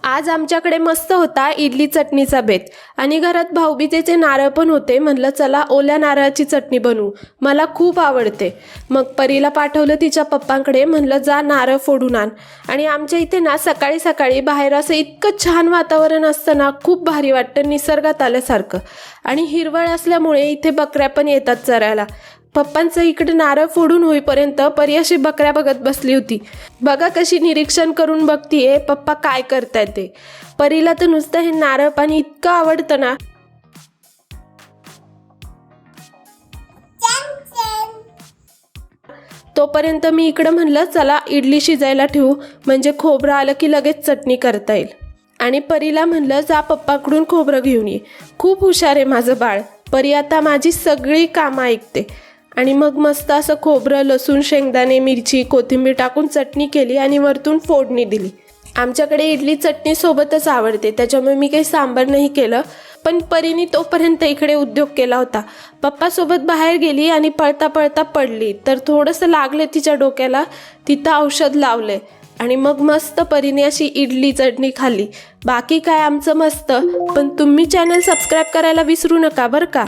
आज आमच्याकडे मस्त होता इडली चटणीचा बेत आणि घरात भाऊबीजेचे नारळ पण होते। म्हणलं चला ओल्या नारळाची चटणी बनवू, मला खूप आवडते। मग परीला पाठवलं तिच्या पप्पांकडे, म्हणलं जा नारळ फोडून आण। आणि आमच्या इथे ना सकाळी सकाळी बाहेर असं इतकं छान वातावरण असतं ना, खूप भारी वाटतं, निसर्गात आल्यासारखं। आणि हिरवळ असल्यामुळे इथे बकऱ्या पण येतात चरायला। पप्पांचं इकडे नारळ फोडून होईपर्यंत परी अशी बकऱ्या बघत बसली होती। बघा कशी निरीक्षण करून बघतीये पप्पा काय करतायत ते। परीला तर नुसतं हे नारळ पाणी इतकं आवडतं ना। तोपर्यंत मी इकडं म्हणलं चला इडली शिजायला ठेवू, म्हणजे खोबरं आलं की लगेच चटणी करता येईल। आणि परीला म्हणलं जा पप्पाकडून खोबरं घेऊन ये। खूप हुशार आहे माझं बाळ। परी आता माझी सगळी कामं ऐकते। आणि मग मस्त असं खोबरं, लसूण, शेंगदाणे, मिरची, कोथिंबीर टाकून चटणी केली आणि वरतून फोडणी दिली। आमच्याकडे इडली चटणी सोबतच आवडते, त्याच्यामुळे मी काही सांबार नाही केलं। पण परीने तोपर्यंत इकडे उद्योग केला होता। पप्पासोबत बाहेर गेली आणि पळता पळता पडली, तर थोडंसं लागलं तिच्या डोक्याला, तिथं औषध लावलंय। आणि मग मस्त परीने अशी इडली चटणी खाल्ली। बाकी काय आमचं मस्त, पण तुम्ही चॅनल सबस्क्राईब करायला विसरू नका बरं का।